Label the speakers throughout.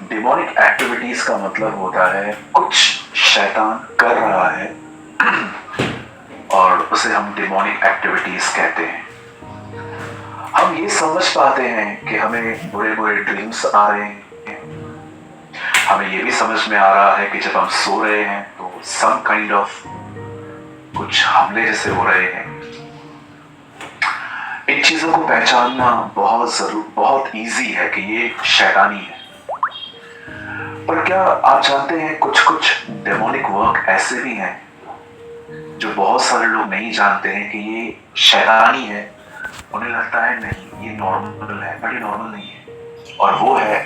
Speaker 1: Demonic activities का मतलब होता है कुछ शैतान कर रहा है और उसे हम डिमोनिक एक्टिविटीज कहते हैं। हम ये समझ पाते हैं कि हमें बुरे बुरे ड्रीम्स आ रहे हैं, हमें ये भी समझ में आ रहा है कि जब हम सो रहे हैं तो सम काइंड ऑफ कुछ हमले जैसे हो रहे हैं। इन चीजों को पहचानना बहुत इजी है कि ये शैतानी है। पर क्या आप जानते हैं कुछ कुछ डेमोनिक वर्क ऐसे भी हैं जो बहुत सारे लोग नहीं जानते हैं कि ये शैतानी है। उन्हें लगता है नहीं ये नॉर्मल है, बट ये नॉर्मल नहीं है। और वो है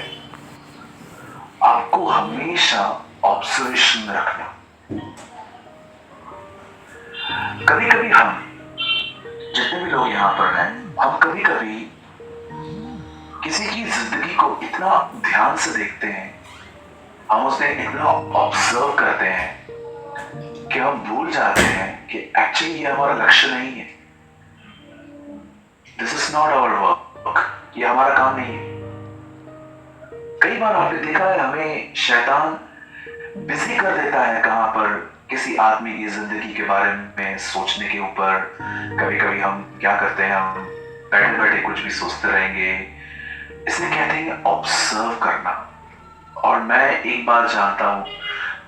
Speaker 1: आपको हमेशा ऑब्जर्वेशन रखना। कभी कभी हम जितने भी लोग यहाँ पर हैं, हम कभी कभी किसी की जिंदगी को इतना ध्यान से देखते हैं, हम उसे इतना ऑब्जर्व करते हैं कि हम भूल जाते हैं कि एक्चुअली ये हमारा लक्ष्य नहीं है। This is not our work, ये हमारा काम नहीं है। कई बार आपने देखा है हमें शैतान बिजी कर देता है कहां पर, किसी आदमी की जिंदगी के बारे में सोचने के ऊपर। कभी कभी हम क्या करते हैं, हम बैठे बैठे कुछ भी सोचते रहेंगे। इसे कहते हैं ऑब्जर्व करना। और मैं एक बात जानता हूं,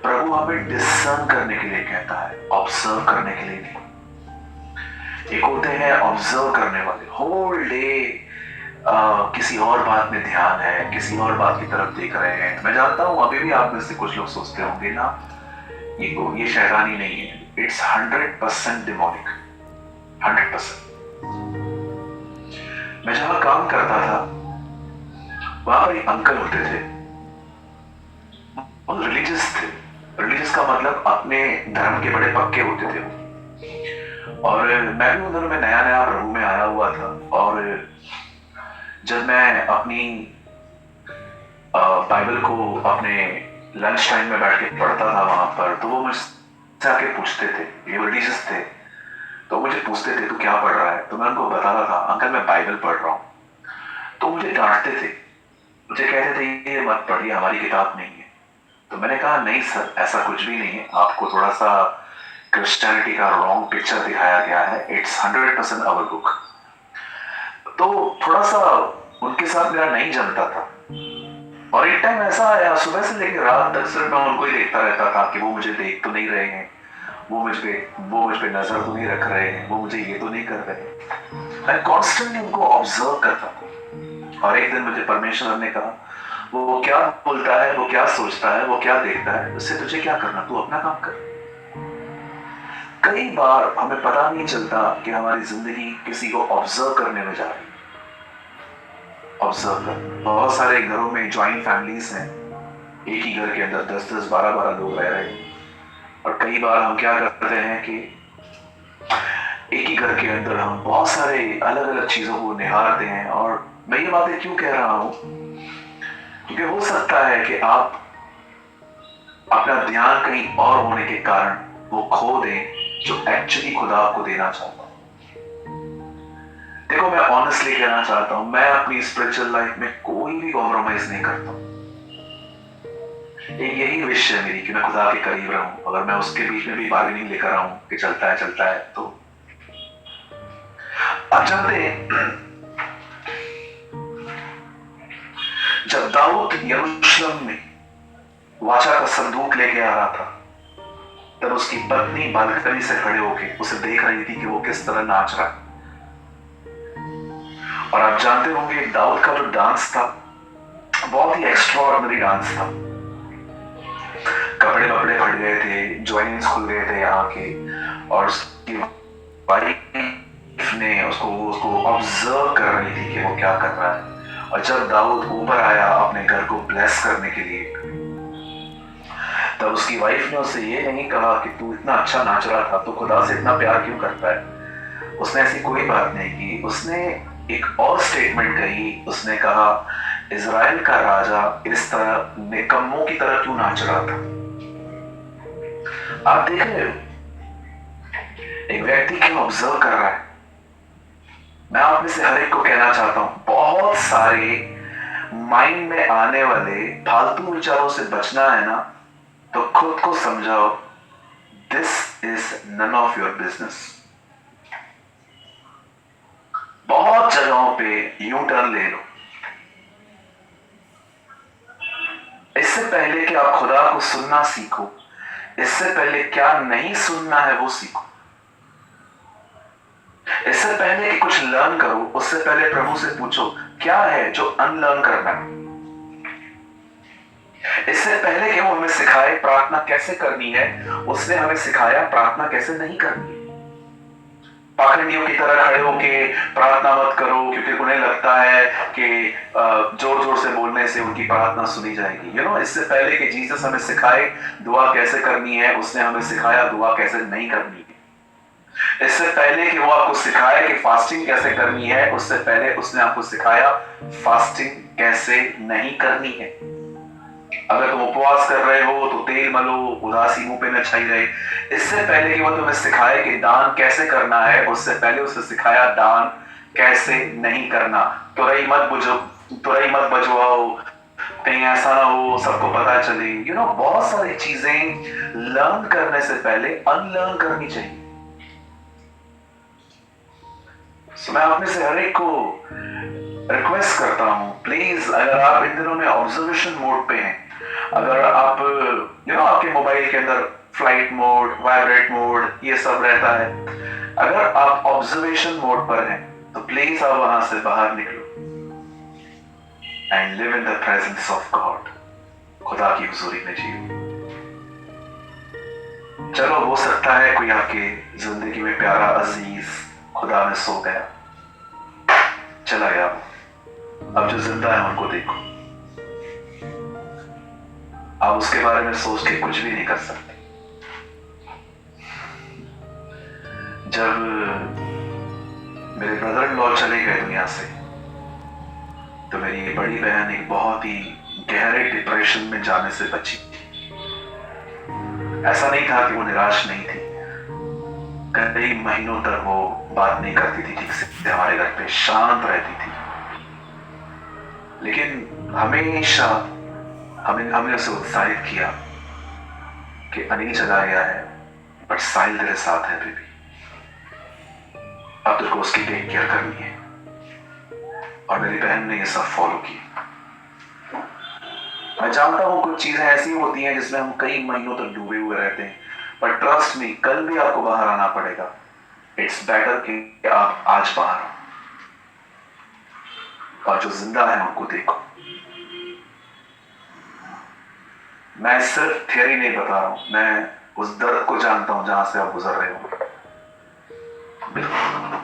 Speaker 1: प्रभु हमें डिसर्न करने के लिए कहता है, ऑब्जर्व करने के लिए नहीं। एक होते हैं ऑब्जर्व करने वाले, होल डे किसी और बात में ध्यान है, किसी और बात की तरफ देख रहे हैं। मैं जानता हूं अभी भी आप में से कुछ लोग सोचते होंगे ना, ये शैतानी नहीं है, इट्स 100% डिमोनिक, 100%। मैं जहां काम करता था वहां पर एक अंकल होते थे, वो रिलीजियस थे। रिलीजियस का मतलब अपने धर्म के बड़े पक्के होते थे। और मैं भी उन दिनों में नया नया प्रभु में आया हुआ था। और जब मैं अपनी बाइबल को अपने लंच टाइम में बैठ के पढ़ता था वहां पर, तो वो मुझसे आके पूछते थे, ये रिलीजियस थे, तो मुझे पूछते थे तू क्या पढ़ रहा है। तो मैं उनको बताता था अंकल मैं बाइबल पढ़ रहा हूँ। तो मुझे डांटते थे, मुझे कहते थे ये मत पढ़िए, हमारी किताब नहीं है। तो मैंने कहा नहीं सर, ऐसा कुछ भी नहीं है, आपको थोड़ा सा क्रिश्चियनिटी का रॉन्ग पिक्चर दिखाया गया है, इट्स 100% आवर बुक। तो थोड़ा सा उनके साथ मेरा नहीं जमता था। और एक टाइम ऐसा आया, सुबह से लेकर रात तक सिर्फ मैं उनको ही देखता रहता था कि वो मुझे देख तो नहीं रहे हैं, वो मुझ पे नजर तो नहीं रख रहे हैं, वो मुझे ये तो नहीं कर रहे। मैं कॉन्स्टेंटली उनको ऑब्जर्व करता था। और एक दिन मुझे परमेश्वर ने कहा वो क्या बोलता है, वो क्या सोचता है, वो क्या देखता है, उससे तुझे क्या करना, तू अपना काम कर। कई बार हमें पता नहीं चलता कि हमारी जिंदगी किसी को ऑब्जर्व करने में जा रही है। ऑब्जर्व कर, बहुत सारे घरों में ज्वाइंट फैमिलीज हैं, एक ही घर के अंदर 10-10, 12-12 लोग रह रहे हैं। और कई बार हम क्या करते हैं कि एक ही घर के अंदर हम बहुत सारे अलग अलग चीजों को निहारते हैं। और मैं ये बातें क्यों कह रहा हूं, क्योंकि हो सकता है कि आप अपना ध्यान कहीं और होने के कारण वो खो दें जो एक्चुअली खुदा आपको देना चाहता है। देखो मैं ऑनेस्टली कहना चाहता हूं, मैं अपनी स्पिरिचुअल लाइफ में कोई भी कॉम्प्रोमाइज नहीं करता हूं। एक यही विश है मेरी कि मैं खुदा के करीब रहूं। अगर मैं उसके बीच में भी बार्गेनिंग लेकर आऊं कि चलता है तो आप जानते हैं जब दाऊद यरूशलेम में वाचा का संदूक लेके आ रहा था, तब उसकी पत्नी बालकनी से खड़े होके उसे देख रही थी कि वो किस तरह नाच रहा है। और आप जानते होंगे दाऊद का जो डांस था बहुत ही एक्स्ट्राऑर्डिनरी डांस था। कपड़े वपड़े फट गए थे, ज्वाइंट्स खुल गए थे यहाँ के, और उसकी वाइफ ने उसको ऑब्जर्व कर रही थी कि वो क्या कर रहा है। और जब दाऊद ऊपर आया अपने घर को ब्लेस करने के लिए, तब उसकी वाइफ ने उसे ये नहीं कहा कि तू इतना अच्छा नाच रहा था तो खुदा से इतना प्यार क्यों करता है। उसने ऐसी कोई बात नहीं की। उसने एक और स्टेटमेंट कही, उसने कहा इजराइल का राजा इस तरह निकम्मों की तरह क्यों नाच रहा था। आप देख रहे हो एक व्यक्ति क्यों ऑब्जर्व कर रहा है। मैं आप में से हर एक को कहना चाहता हूं, बहुत सारे माइंड में आने वाले फालतू विचारों से बचना है ना, तो खुद को समझाओ, this is none of your business. बहुत जगहों पे यू टर्न ले लो। इससे पहले कि आप खुदा को सुनना सीखो, इससे पहले क्या नहीं सुनना है वो सीखो। इससे पहले कि कुछ लर्न करो, उससे पहले प्रभु से पूछो क्या है जो अनलर्न करना है। इससे पहले कि वो हमें सिखाए प्रार्थना कैसे करनी है, उसने हमें सिखाया प्रार्थना कैसे नहीं करनी है। पाखंडियों की तरह खड़े होके प्रार्थना मत करो, क्योंकि उन्हें लगता है कि जोर जोर से बोलने से उनकी प्रार्थना सुनी जाएगी। इससे पहले कि जीसस हमें सिखाए दुआ कैसे करनी है, उसने हमें सिखाया दुआ कैसे नहीं करनी है। इससे पहले कि वो आपको सिखाए कि फास्टिंग कैसे करनी है, उससे पहले उसने आपको सिखाया फास्टिंग कैसे नहीं करनी है। अगर तुम उपवास कर रहे हो तो तेल मलो, उदासी मुंह पे न छाई रहे। इससे पहले कि वो तुम्हें सिखाए कि दान कैसे करना है, उससे पहले उसने सिखाया दान कैसे नहीं करना। तुरई मत बजवाओ, कहीं ऐसा ना हो सबको पता चले। बहुत सारी चीजें लर्न करने से पहले अनलर्न करनी चाहिए। मैं अपने से हर एक को रिक्वेस्ट करता हूं, प्लीज अगर आप इन दिनों में ऑब्जर्वेशन मोड पे हैं, अगर आप आपके मोबाइल के अंदर फ्लाइट मोड, वाइब्रेट मोड ये सब रहता है, अगर आप ऑब्जर्वेशन मोड पर हैं तो प्लीज आप वहां से बाहर निकलो and live in the presence of God. खुदा की हुजूरी में जियो। चलो हो सकता है कोई आपके जिंदगी में प्यारा अजीज खुदा में सो गया, चला गया। अब जो जिंदा है उनको देखो, आप उसके बारे में सोच के कुछ भी नहीं कर सकते। जब मेरे ब्रदर इन लॉ चले गए दुनिया से, तो मेरी बड़ी बहन एक बहुत ही गहरे डिप्रेशन में जाने से बची। ऐसा नहीं था कि वो निराश नहीं थी, कई महीनों तक वो बात नहीं करती थी ठीक से, हमारे घर पे शांत रहती थी, लेकिन हमेशा हमने उसे उत्साहित किया कि अनिल चला गया है बट साहिल तेरे साथ है बेबी, अब तेरे को उसकी टेक केयर करनी है। और मेरी बहन ने ये सब फॉलो किया। मैं जानता हूं कुछ चीजें ऐसी होती हैं जिसमें हम कई महीनों तक डूबे हुए रहते हैं, पर ट्रस्ट मी, कल भी आपको बाहर आना पड़ेगा। इट्स बेटर कि आप आज बाहर हो, और जो जिंदा है उनको देखो। मैं सिर्फ थियरी नहीं बता रहा हूं, मैं उस दर्द को जानता हूं जहां से आप गुजर रहे हो। बिल्कुल